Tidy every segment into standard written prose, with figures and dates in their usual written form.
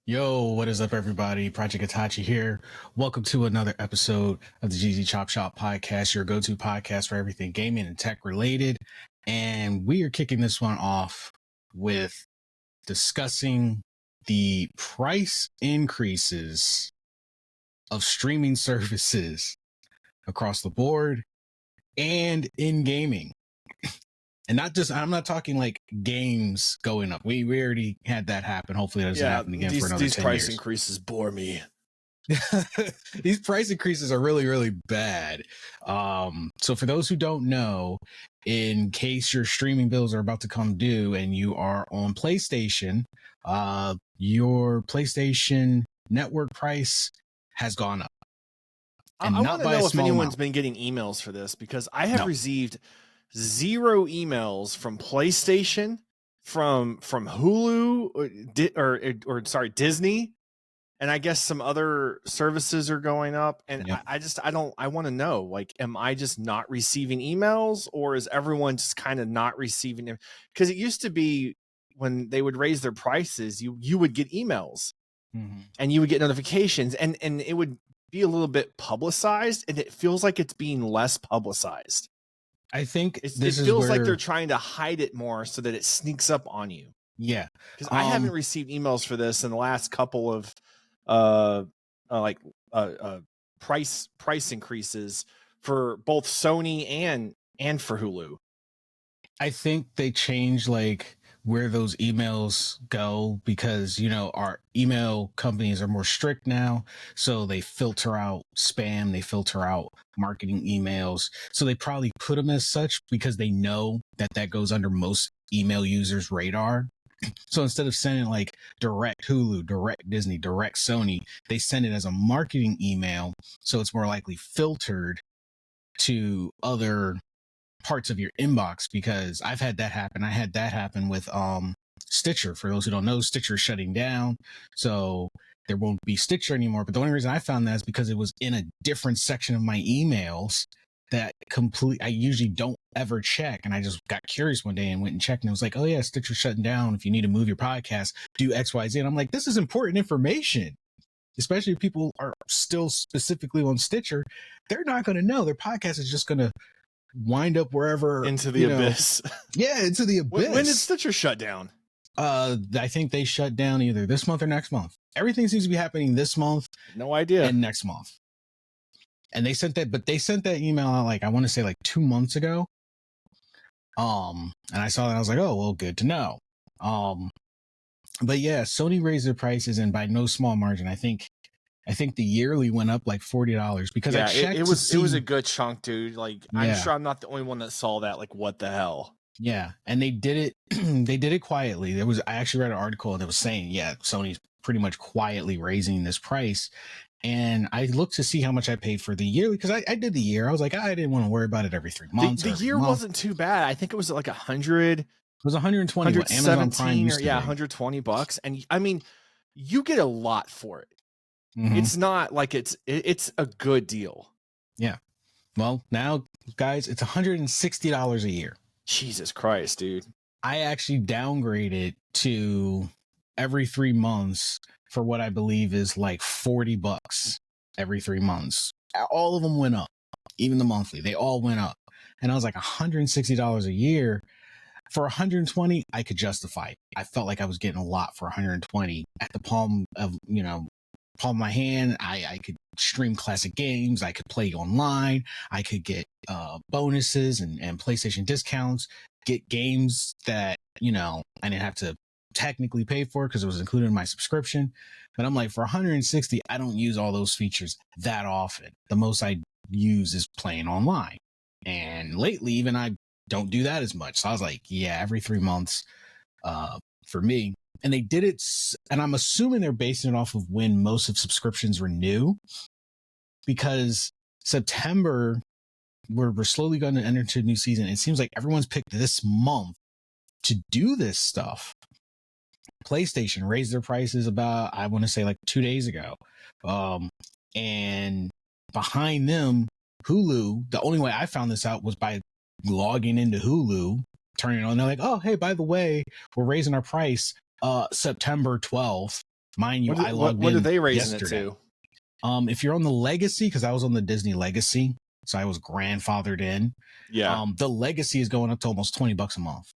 Yo, what is up, everybody? Project Itachi here. Welcome to another episode of the GZ Chop Shop podcast, your go-to podcast for everything gaming and tech related. And we are kicking this one off with discussing the price increases of streaming services across the board and in gaming. And not just, I'm not talking like games going up. We already had that happen. Hopefully that doesn't happen again for another 10 years. These price increases bore me. These price increases are really, really bad. So for those who don't know, in case your streaming bills are about to come due and you are on PlayStation, your PlayStation network price has gone up. And I want to know if anyone's been getting emails for this, because I have received 0 emails from PlayStation, from Hulu, or Disney, and I guess some other services are going up. And I want to know, like, am I just not receiving emails, or is everyone just kind of not receiving them? Because it used to be when they would raise their prices, you would get emails and you would get notifications, and it would be a little bit publicized, and it feels like it's being less publicized. I think it feels like they're trying to hide it more so that it sneaks up on you. Yeah. Because I haven't received emails for this in the last couple of price increases for both Sony and for Hulu. I think they changed like where those emails go, because our email companies are more strict now, so they filter out spam, they filter out marketing emails, so they probably put them as such because they know that goes under most email users' radar. So instead of sending like direct Hulu, direct Disney, direct Sony, they send it as a marketing email, so it's more likely filtered to other parts of your inbox. Because I've had that happen. I had that happen with Stitcher. For those who don't know, Stitcher is shutting down, so there won't be Stitcher anymore. But the only reason I found that is because it was in a different section of my emails that I usually don't ever check. And I just got curious one day and went and checked, and it was like, oh yeah, Stitcher's shutting down. If you need to move your podcast, do XYZ. And I'm like, this is important information. Especially if people are still specifically on Stitcher, they're not going to know. Their podcast is just going to wind up wherever, into the abyss. Yeah, into the abyss. When did Stitcher shut down? I think they shut down either this month or next month. Everything seems to be happening this month. No idea. And next month. And they sent that email out, like, I want to say like 2 months ago. And I saw that, and I was like, oh, well, good to know. But yeah, Sony raised their prices, and by no small margin. I think the yearly went up like $40, because I checked. It was a good chunk, dude. Like, I'm sure I'm not the only one that saw that. Like, what the hell? Yeah, and they did it. They did it quietly. I actually read an article that was saying, yeah, Sony's pretty much quietly raising this price. And I looked to see how much I paid for the yearly, because I did the year. I was like, I didn't want to worry about it every 3 months. The year wasn't too bad. I think it was like 100. It was 120. 117 or $120, and I mean, you get a lot for it. It's not like it's a good deal. Yeah. Well, now, guys, it's $160 a year. Jesus Christ, dude. I actually downgraded to every 3 months for what I believe is like $40 every 3 months. All of them went up, even the monthly. They all went up. And I was like, $160 a year. For 120, I could justify it. I felt like I was getting a lot for 120 at the palm of my hand. I could stream classic games. I could play online. I could get bonuses and PlayStation discounts, get games that, I didn't have to technically pay for because it was included in my subscription. But I'm like, for 160, I don't use all those features that often. The most I use is playing online. And lately, even I don't do that as much. So I was like, yeah, every 3 months for me. And they did it, and I'm assuming they're basing it off of when most of subscriptions renew, because September, we're slowly going to enter into a new season. It seems like everyone's picked this month to do this stuff. PlayStation raised their prices about, I want to say like 2 days ago. And behind them, Hulu, the only way I found this out was by logging into Hulu, turning it on. They're like, oh, hey, by the way, we're raising our price September 12th. Mind you, I logged what in are they raising yesterday. it to? If you're on the Legacy, because I was on the Disney Legacy, so I was grandfathered in. Yeah. The Legacy is going up to almost $20 a month.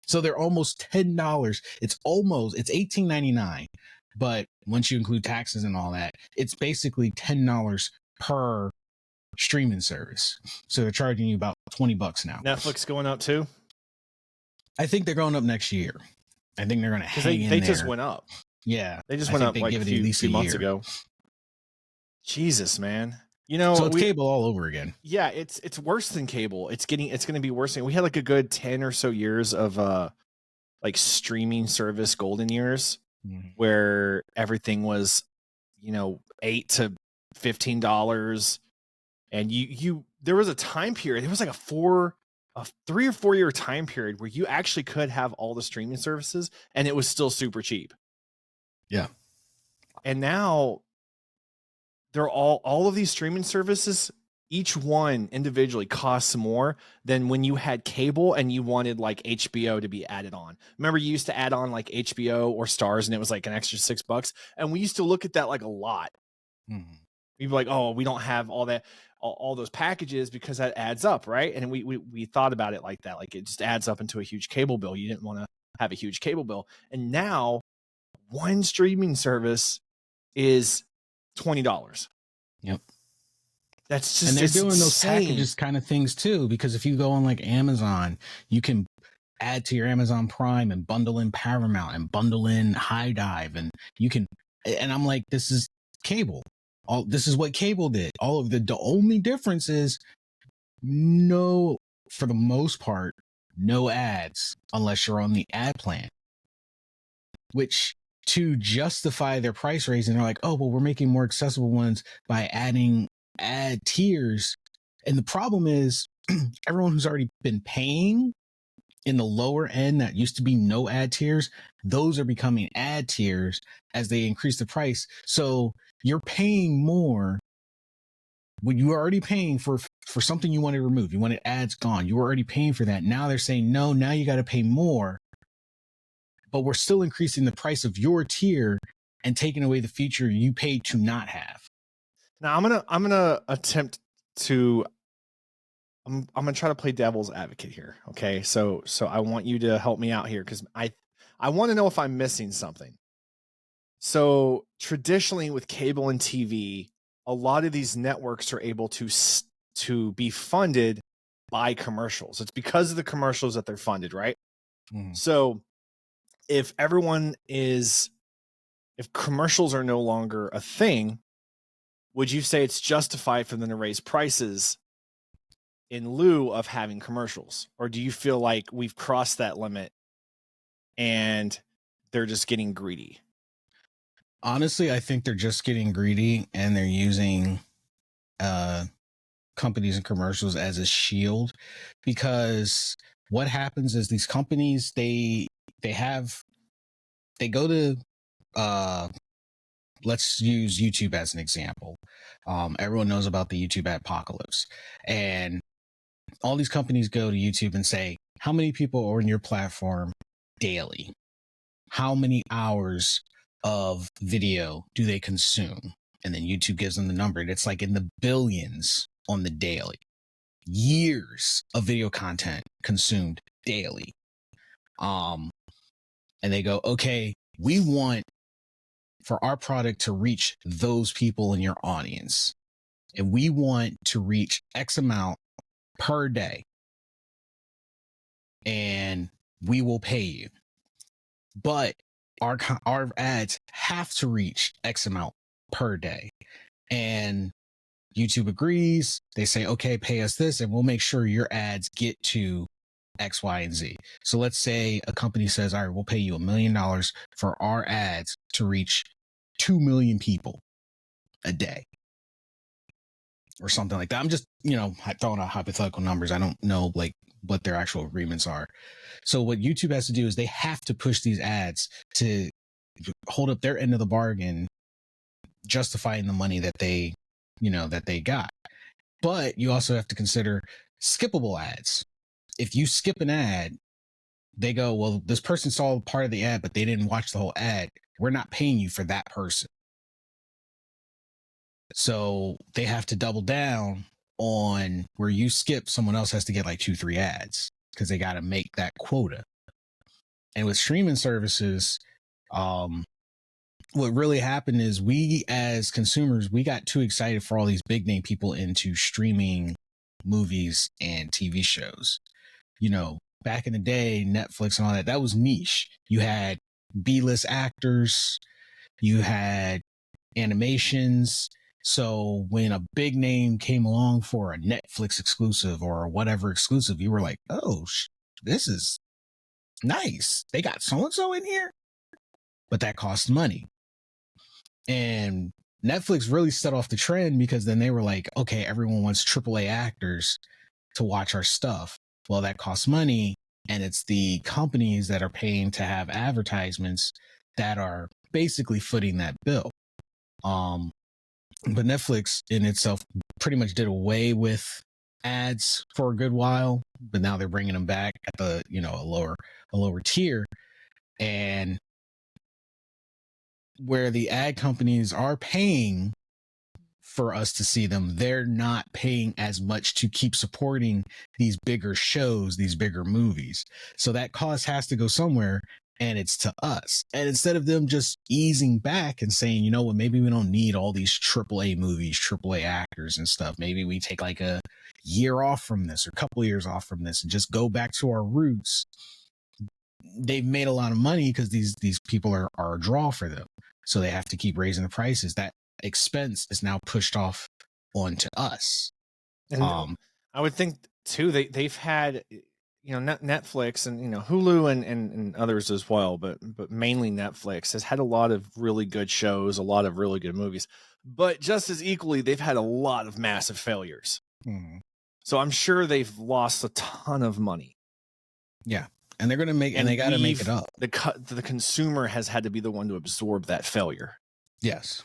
So they're almost $10. It's $18.99. But once you include taxes and all that, it's basically $10 per streaming service. So they're charging you about $20 now. Netflix going up too? I think they're going up next year. I think they're going to hang in there. They just went up. Yeah. They just went up like a few months ago. Jesus, man. You know, so it's cable all over again. Yeah, it's worse than cable. It's going to be worse. We had like a good 10 or so years of like streaming service golden years where everything was, you know, $8 to $15, and you there was a time period. It was like a 3 or 4 year time period where you actually could have all the streaming services and it was still super cheap. Yeah. And now they're all of these streaming services, each one individually costs more than when you had cable and you wanted like HBO to be added on. Remember, you used to add on like HBO or Stars and it was like an extra $6. And we used to look at that like a lot. Mm-hmm. We'd be like, oh, we don't have all that, all those packages because that adds up, right? And we thought about it like that. Like it just adds up into a huge cable bill. You didn't want to have a huge cable bill. And now one streaming service is $20. Yep. That's just, and they're doing insane. those packages kind of things too, because if you go on like Amazon, you can add to your Amazon Prime and bundle in Paramount and bundle in High Dive, and you can, and I'm like, this is cable. This is what cable did. All of the only difference is no, for the most part, no ads unless you're on the ad plan, which to justify their price raising, they're like, oh, well, we're making more accessible ones by adding ad tiers. And the problem is everyone who's already been paying in the lower end that used to be no ad tiers, those are becoming ad tiers as they increase the price. So you're paying more when you were already paying for something you wanted to remove. You wanted ads gone. You were already paying for that. Now they're saying, no, now you got to pay more, but we're still increasing the price of your tier and taking away the feature you paid to not have. Now I'm gonna attempt to. I'm gonna try to play devil's advocate here. Okay, so I want you to help me out here because I want to know if I'm missing something. So traditionally with cable and TV, a lot of these networks are able to be funded by commercials. It's because of the commercials that they're funded, right? Mm. So if commercials are no longer a thing, would you say it's justified for them to raise prices in lieu of having commercials? Or do you feel like we've crossed that limit and they're just getting greedy? Honestly, I think they're just getting greedy and they're using companies and commercials as a shield, because what happens is these companies, they go to let's use YouTube as an example. Everyone knows about the YouTube apocalypse, and all these companies go to YouTube and say, how many people are on your platform daily? How many hours of video do they consume? And then YouTube gives them the number, and it's like in the billions on the daily. Years of video content consumed daily. And they go, okay, we want for our product to reach those people in your audience, and we want to reach X amount per day, and we will pay you. But our ads have to reach X amount per day. And YouTube agrees. They say, okay, pay us this, and we'll make sure your ads get to X, Y, and Z. So let's say a company says, all right, we'll pay you $1 million for our ads to reach 2 million people a day or something like that. I'm just, throwing out hypothetical numbers. I don't know like what their actual agreements are. So what YouTube has to do is they have to push these ads to hold up their end of the bargain, justifying the money that they got. But you also have to consider skippable ads. If you skip an ad, they go, well, this person saw part of the ad, but they didn't watch the whole ad. We're not paying you for that person. So they have to double down on where you skip, someone else has to get like 2-3 ads because they got to make that quota. And with streaming services, what really happened is we as consumers, we got too excited for all these big name people into streaming movies and TV shows. You know, back in the day, Netflix and all that, that was niche. You had B-list actors, you had animations. So when a big name came along for a Netflix exclusive or whatever exclusive, you were like, oh, this is nice. They got so-and-so in here. But that costs money. And Netflix really set off the trend because then they were like, okay, everyone wants AAA actors to watch our stuff. Well, that costs money. And it's the companies that are paying to have advertisements that are basically footing that bill. But Netflix in itself pretty much did away with ads for a good while, but now they're bringing them back at the, you know, a lower tier. And where the ad companies are paying for us to see them, they're not paying as much to keep supporting these bigger shows, these bigger movies. So that cost has to go somewhere, and it's to us. And instead of them just easing back and saying, you know what, maybe we don't need all these AAA movies, AAA actors and stuff. Maybe we take like a year off from this or a couple of years off from this and just go back to our roots. They've made a lot of money because these people are a draw for them. So they have to keep raising the prices. That expense is now pushed off onto us. And I would think too, they've had, you know, Netflix and, you know, Hulu and others as well, but mainly Netflix has had a lot of really good shows, a lot of really good movies, but just as equally, they've had a lot of massive failures. So I'm sure they've lost a ton of money. Yeah. And they're going to make, and they got to make it up. The consumer has had to be the one to absorb that failure. Yes.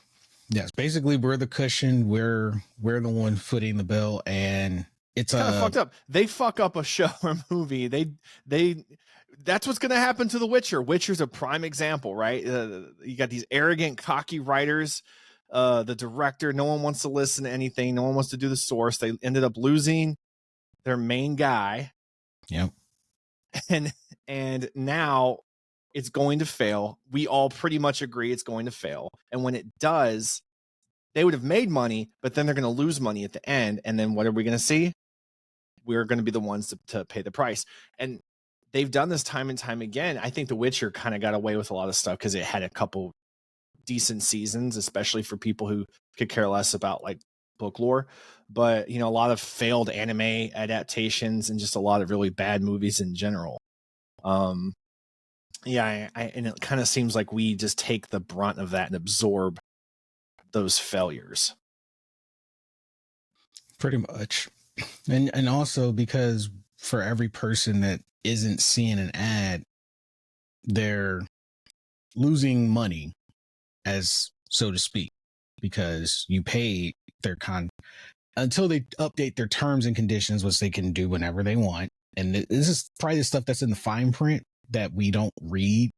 Yes. Basically, we're the cushion. We're the one footing the bill, and it's kind of fucked up. They fuck up a show or movie. That's what's going to happen to The Witcher. Witcher's a prime example, right? You got these arrogant, cocky writers. The director, no one wants to listen to anything. No one wants to do the source. They ended up losing their main guy. Yep. And now it's going to fail. We all pretty much agree it's going to fail. And when it does, they would have made money, but then they're going to lose money at the end. And then what are we going to see? We're going to be the ones to pay the price. And they've done this time and time again. I think The Witcher kind of got away with a lot of stuff because it had a couple decent seasons, especially for people who could care less about like book lore. But, you know, a lot of failed anime adaptations and just a lot of really bad movies in general. Yeah, and it kind of seems like we just take the brunt of that and absorb those failures. Pretty much. And also because for every person that isn't seeing an ad, they're losing money, as so to speak, because you pay their until they update their terms and conditions, which they can do whenever they want. And this is probably the stuff that's in the fine print that we don't read.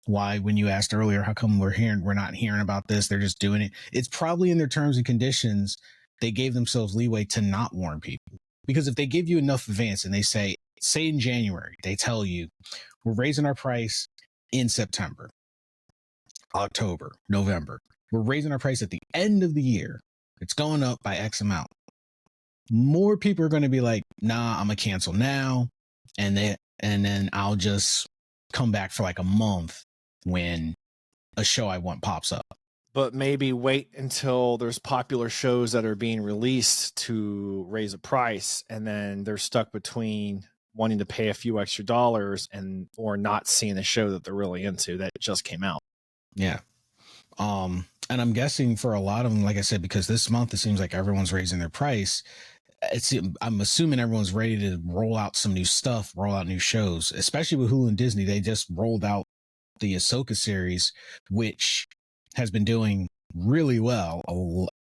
Why, when you asked earlier, how come we're not hearing about this? They're just doing it. It's probably in their terms and conditions. They gave themselves leeway to not warn people, because if they give you enough advance and they say in January, they tell you we're raising our price in September, October, November, we're raising our price at the end of the year. It's going up by X amount. More people are going to be like, nah, I'm going to cancel now. And then I'll just come back for like a month when a show I want pops up. But maybe wait until there's popular shows that are being released to raise a price, and then they're stuck between wanting to pay a few extra dollars or not seeing a show that they're really into that just came out. Yeah. And I'm guessing for a lot of them, like I said, because this month it seems like everyone's raising their price. I'm assuming everyone's ready to roll out some new stuff, roll out new shows, especially with Hulu and Disney. They just rolled out the Ahsoka series, which has been doing really well.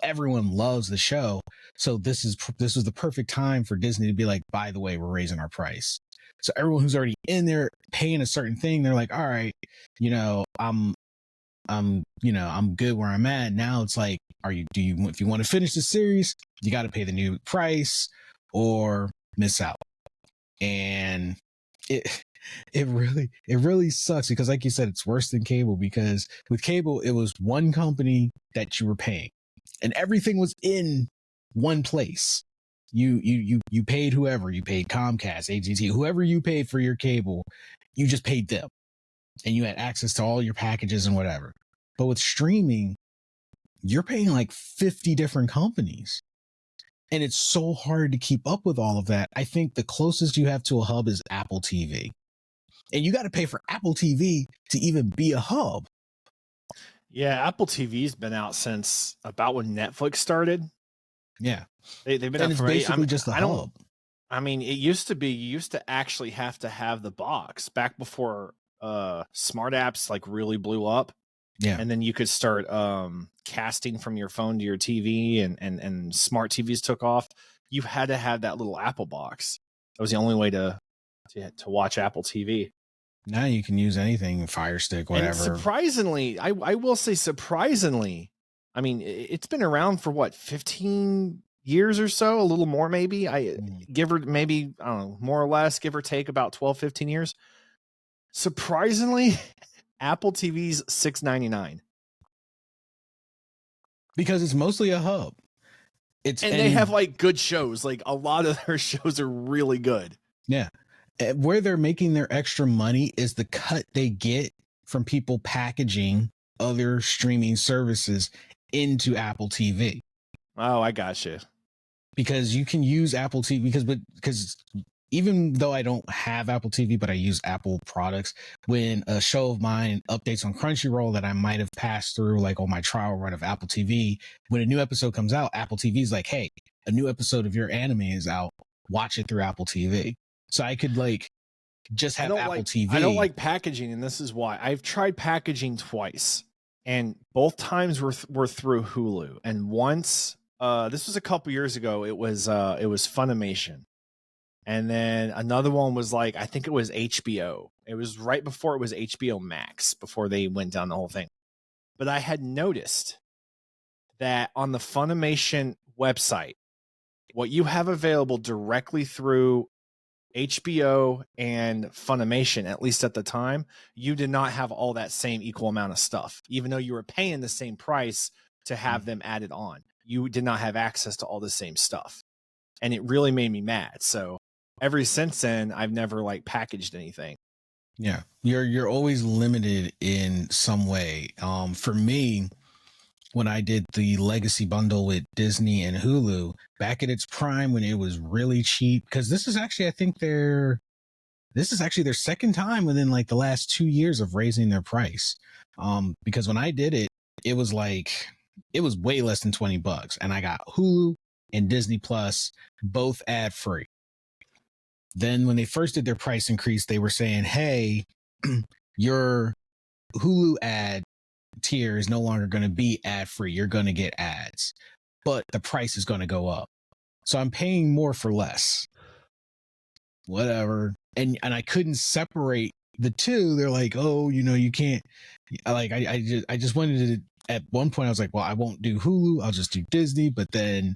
Everyone loves the show. So this was the perfect time for Disney to be like, by the way, we're raising our price. So everyone who's already in there paying a certain thing, they're like, all right, you know, I'm I'm good where I'm at. Now it's like, if you want to finish the series, you got to pay the new price or miss out. And it really sucks because, like you said, it's worse than cable, because with cable, it was one company that you were paying and everything was in one place. You paid whoever, you paid Comcast, AT&T, whoever you paid for your cable, you just paid them and you had access to all your packages and whatever. But with streaming, you're paying like 50 different companies. And it's so hard to keep up with all of that. I think the closest you have to a hub is Apple TV. And you got to pay for Apple TV to even be a hub. Yeah, Apple TV's been out since about when Netflix started. Yeah. They've been and out it's basically just a hub. I mean, it used to be, you used to actually have to have the box back before smart apps like really blew up. Yeah. And then you could start casting from your phone to your TV, and smart TVs took off. You had to have that little Apple box. That was the only way to watch Apple TV. Now you can use anything, Fire Stick, whatever. And surprisingly, I will say surprisingly, I mean, it's been around for what, 15 years or so, a little more maybe. Give or maybe, I don't know, more or less, give or take about 12, 15 years. Surprisingly, Apple TV's $6.99. Because it's mostly a hub. And they have like good shows. Like a lot of their shows are really good. Yeah. Where they're making their extra money is the cut they get from people packaging other streaming services into Apple TV. Oh, I gotcha. Because you can use Apple TV because even though I don't have Apple TV, but I use Apple products, when a show of mine updates on Crunchyroll that I might have passed through, like on my trial run of Apple TV, when a new episode comes out, Apple TV is like, hey, a new episode of your anime is out. Watch it through Apple TV. So I could like just have Apple TV. I don't like packaging, and this is why. I've tried packaging twice, and both times were through Hulu. And once, this was a couple years ago, it was Funimation. And then another one was like, I think it was HBO. It was right before it was HBO Max, before they went down the whole thing. But I had noticed that on the Funimation website, what you have available directly through HBO and Funimation, at least at the time, you did not have all that same equal amount of stuff. Even though you were paying the same price to have them added on, you did not have access to all the same stuff. And it really made me mad. So ever since then, I've never like packaged anything. Yeah, you're always limited in some way. For me, when I did the legacy bundle with Disney and Hulu back at its prime when it was really cheap, because this is actually their second time within like the last 2 years of raising their price. Because when I did it, it was way less than $20, and I got Hulu and Disney Plus both ad free. Then when they first did their price increase, they were saying, hey, your Hulu ad tier is no longer going to be ad free. You're going to get ads, but the price is going to go up. So I'm paying more for less. Whatever. And I couldn't separate the two. They're like, oh, you can't. Like I just wanted to. At one point, I was like, well, I won't do Hulu. I'll just do Disney. But then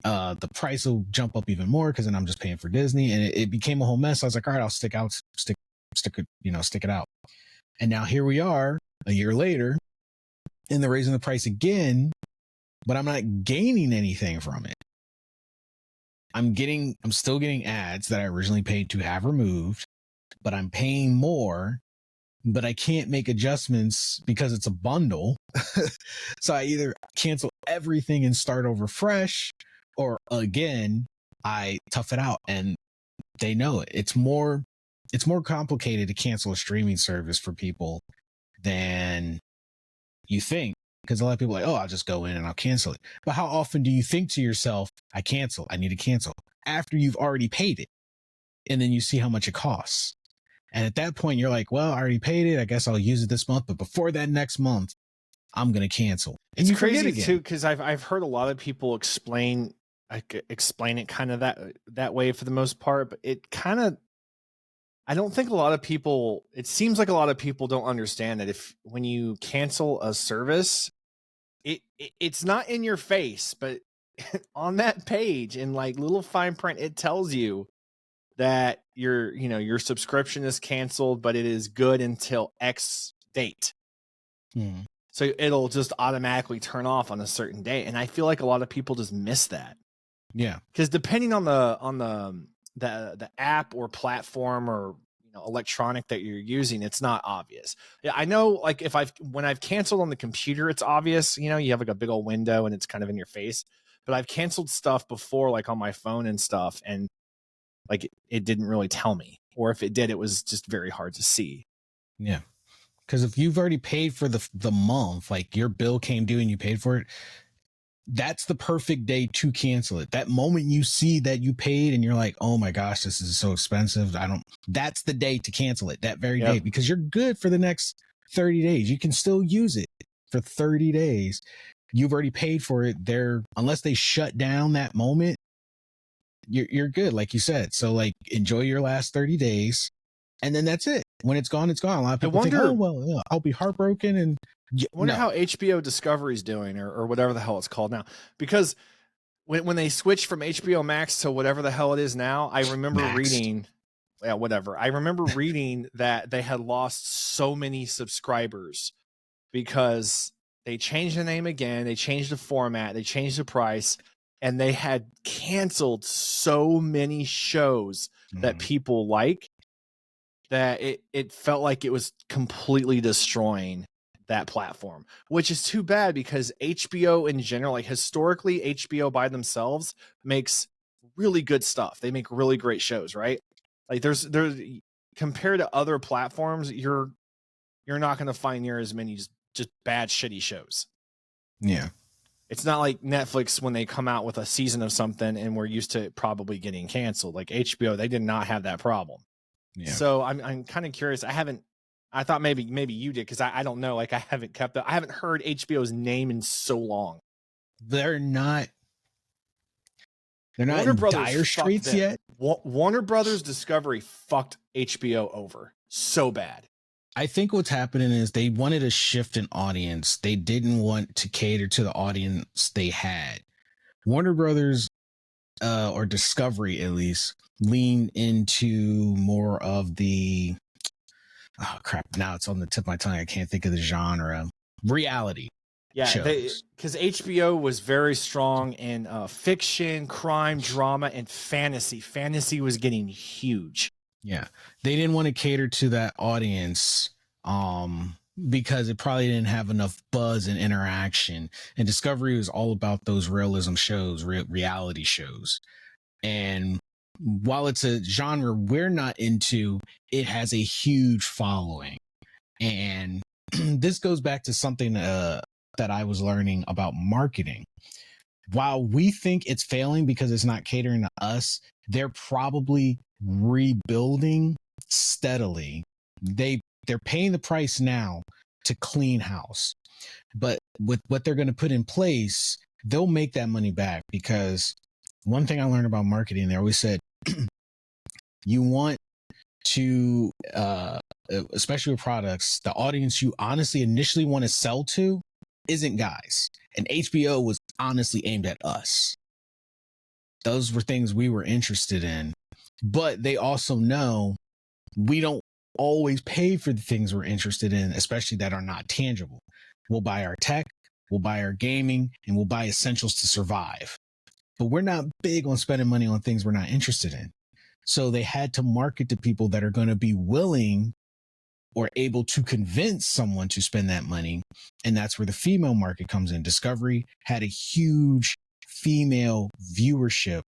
the price will jump up even more because then I'm just paying for Disney, and it became a whole mess. I was like, all right, I'll stick it out. And now here we are a year later, and they're raising the price again, but I'm not gaining anything from it. I'm still getting ads that I originally paid to have removed, but I'm paying more, but I can't make adjustments because it's a bundle. So I either cancel everything and start over fresh, or again, I tough it out, and they know it. It's more complicated to cancel a streaming service for people than you think, because a lot of people are like, oh, I'll just go in and I'll cancel it. But how often do you think to yourself, I need to cancel, after you've already paid it? And then you see how much it costs. And at that point, you're like, well, I already paid it. I guess I'll use it this month. But before that next month, I'm going to cancel. And it's crazy too, because I've heard a lot of people explain it kind of that way for the most part, but it kind of I don't think a lot of people, it seems like a lot of people don't understand that when you cancel a service, it's not in your face, but on that page in like little fine print, it tells you that your subscription is canceled, but it is good until X date. So it'll just automatically turn off on a certain date. And I feel like a lot of people just miss that. Yeah. Because depending on the app or platform or electronic that you're using, it's not obvious. Yeah, I know, like when I've canceled on the computer, it's obvious. You have like a big old window and it's kind of in your face. But I've canceled stuff before, like on my phone and stuff, and like it didn't really tell me, or if it did, it was just very hard to see. Yeah, because if you've already paid for the month, like your bill came due and you paid for it, that's the perfect day to cancel it. That moment you see that you paid and you're like, oh my gosh, this is so expensive. That's the day to cancel it, that very day, because you're good for the next 30 days. You can still use it for 30 days. You've already paid for it. Unless they shut down that moment, you're good, like you said. So like enjoy your last 30 days and then that's it. When it's gone, it's gone. A lot of people think, oh, well, yeah, I'll be heartbroken. And I wonder how HBO Discovery's doing or whatever the hell it's called now. Because when they switched from HBO Max to whatever the hell it is now, I remember reading, I remember reading that they had lost so many subscribers because they changed the name again, they changed the format, they changed the price, and they had canceled so many shows that people like that it felt like it was completely destroying that platform, which is too bad because HBO in general, like historically, HBO by themselves makes really good stuff. They make really great shows, right? Like there's compared to other platforms, you're not going to find near as many just bad, shitty shows. Yeah. It's not like Netflix when they come out with a season of something and we're used to it probably getting canceled. Like HBO, they did not have that problem. Yeah. So I'm kind of curious. I thought maybe you did, because I don't know. Like I haven't heard HBO's name in so long. They're not Warner in Brothers dire straits yet. Warner Brothers Discovery fucked HBO over so bad. I think what's happening is they wanted a shift in audience. They didn't want to cater to the audience they had. Warner Brothers, or Discovery at least, lean into more of the, oh crap, now it's on the tip of my tongue, I can't think of the genre, reality shows. Because HBO was very strong in fiction, crime, drama, and fantasy. Fantasy was getting huge. Yeah, they didn't want to cater to that audience because it probably didn't have enough buzz and interaction. And Discovery was all about those realism shows, reality shows. And while it's a genre we're not into, it has a huge following. And this goes back to something that I was learning about marketing. While we think it's failing because it's not catering to us, they're probably rebuilding steadily. They're paying the price now to clean house. But with what they're going to put in place, they'll make that money back. Because one thing I learned about marketing, they always said, you want to, especially with products, the audience you honestly initially want to sell to isn't guys. And HBO was honestly aimed at us. Those were things we were interested in. But they also know we don't always pay for the things we're interested in, especially that are not tangible. We'll buy our tech, we'll buy our gaming, and we'll buy essentials to survive. But we're not big on spending money on things we're not interested in. So they had to market to people that are going to be willing or able to convince someone to spend that money. And that's where the female market comes in. Discovery had a huge female viewership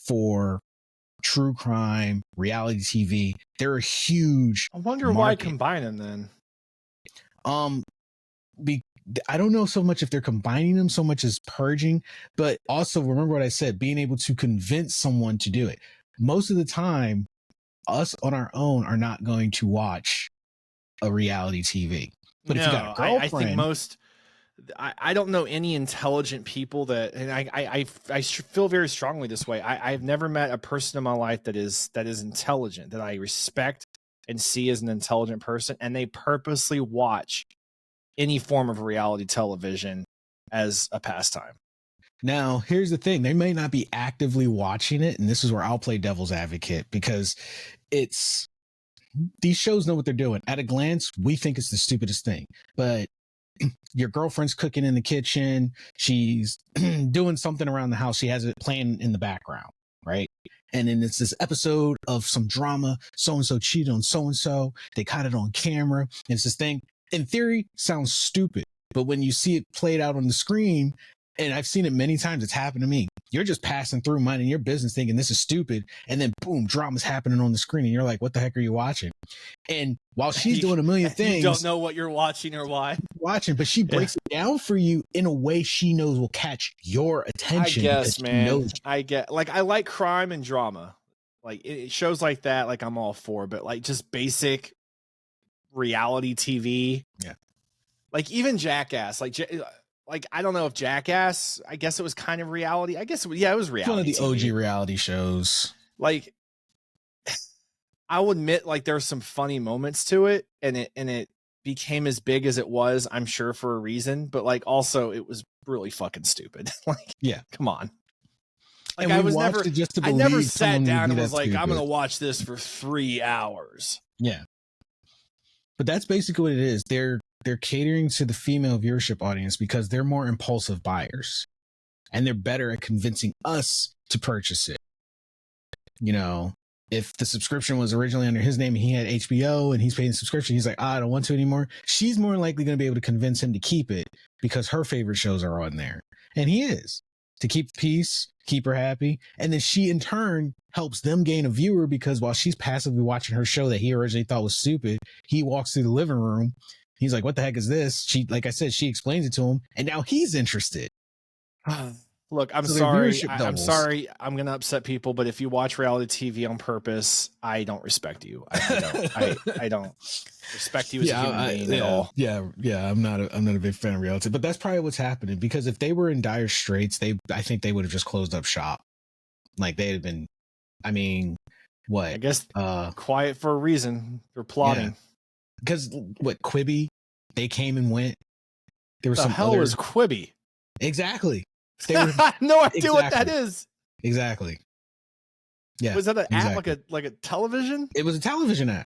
for true crime, reality TV. They're a huge I wonder why combine them then. I don't know so much if they're combining them so much as purging, but also remember what I said, being able to convince someone to do it. Most of the time, us on our own are not going to watch a reality TV. But if you got a girlfriend, I think most, I don't know any intelligent people that, and I feel very strongly this way. I've never met a person in my life that is intelligent, that I respect, and see as an intelligent person, and they purposely watch any form of reality television as a pastime. Now, here's the thing. They may not be actively watching it, and this is where I'll play devil's advocate, because these shows know what they're doing. At a glance, we think it's the stupidest thing, but your girlfriend's cooking in the kitchen. She's doing something around the house. She has it playing in the background, right? And then it's this episode of some drama. So-and-so cheated on so-and-so. They caught it on camera. And it's this thing, in theory, sounds stupid. But when you see it played out on the screen, and I've seen it many times, it's happened to me. You're just passing through, minding your business, thinking this is stupid. And then boom, drama's happening on the screen. And you're like, what the heck are you watching? And while she's doing a million things, you don't know what you're watching or why. But she breaks it down for you in a way she knows will catch your attention. I guess, man. I like crime and drama. Like it shows like that, like I'm all for, but like just basic reality TV. Yeah. Like even Jackass, like I don't know if Jackass, I guess it was kind of reality. I guess it was reality. It's one of the TV. OG reality shows. Like I will admit, like there's some funny moments to it, and it became as big as it was, I'm sure, for a reason, but like also it was really fucking stupid. Like, yeah, come on. Like I never sat down and was like, I'm gonna watch this for 3 hours. Yeah. But that's basically what it is. They're catering to the female viewership audience because they're more impulsive buyers, and they're better at convincing us to purchase it. You know, if the subscription was originally under his name and he had HBO and he's paying the subscription, he's like, I don't want to anymore. She's more likely going to be able to convince him to keep it because her favorite shows are on there. And he is, to keep peace, keep her happy. And then she in turn helps them gain a viewer because while she's passively watching her show that he originally thought was stupid, he walks through the living room. He's like, what the heck is this? She, like I said, she explains it to him, and now he's interested. Look, I'm sorry. I'm sorry. I'm going to upset people, but if you watch reality TV on purpose, I don't respect you. I don't respect you as a human being at all. Yeah. I'm not a big fan of reality, but that's probably what's happening, because if they were in dire straits, I think they would have just closed up shop. Like they'd have been, I mean, what? I guess quiet for a reason. They're plotting. Yeah. Because what, Quibi, they came and went. There was the hell is Quibi? Exactly. I have no idea what that is. Exactly. Yeah. Was that an app like a television? It was a television app.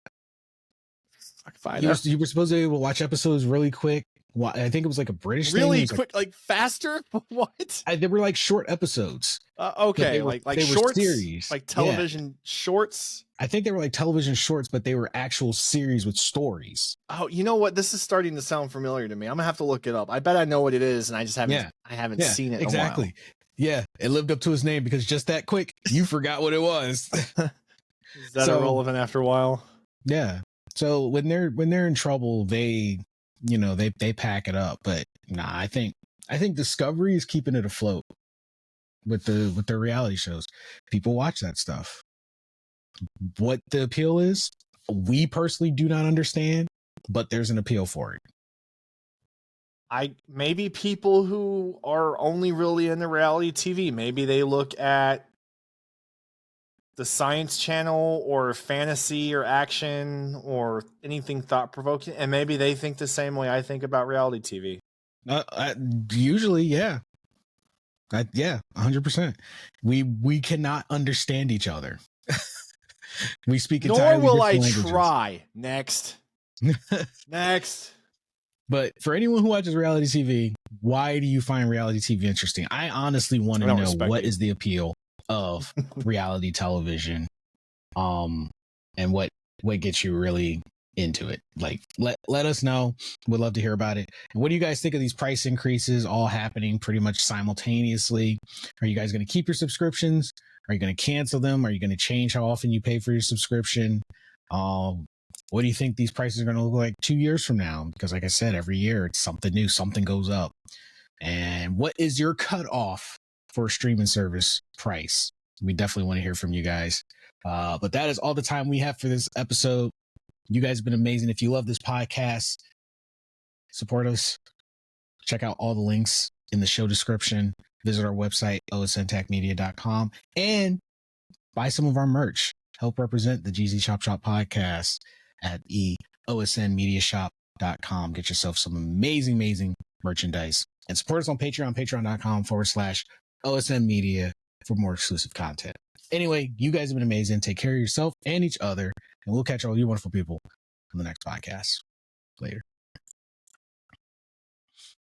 You were supposed to be able to watch episodes really quick. I think it was like a British thing. Really quick, like faster? What? They were like short episodes. Okay, like shorts, series, like television shorts. I think they were like television shorts, but they were actual series with stories. Oh, you know what? This is starting to sound familiar to me. I'm gonna have to look it up. I bet I know what it is, and I just haven't. Yeah. I haven't seen it. Exactly. In a while. Yeah, it lived up to his name because just that quick, you forgot what it was. Is that irrelevant after a while? Yeah. So when they're in trouble, they pack it up. But nah, I think Discovery is keeping it afloat with their reality shows. People watch that stuff. What the appeal is, we personally do not understand, but there's an appeal for it. Maybe people who are only really into reality TV, maybe they look at the Science Channel or fantasy or action or anything thought-provoking, and maybe they think the same way I think about reality TV. Usually, yeah. 100%. We cannot understand each other. We speak entirely nor will I languages. Try. Next. But for anyone who watches reality TV, why do you find reality TV interesting? I honestly want to know what is the appeal of reality television, and what gets you really into it. Like, let us know. We'd love to hear about it. And what do you guys think of these price increases all happening pretty much simultaneously? Are you guys going to keep your subscriptions? Are you going to cancel them? Are you going to change how often you pay for your subscription? What do you think these prices are going to look like 2 years from now? Because like I said, every year it's something new, something goes up. And what is your cutoff for a streaming service price? We definitely want to hear from you guys. But that is all the time we have for this episode. You guys have been amazing. If you love this podcast, support us. Check out all the links in the show description. Visit our website, osntechmedia.com, and buy some of our merch. help represent the GZ Chop Shop podcast at the osnmediashop.com. Get yourself some amazing merchandise and support us on Patreon, patreon.com/OSN Media for more exclusive content. Anyway, you guys have been amazing. Take care of yourself and each other, and we'll catch all you wonderful people on the next podcast. Later.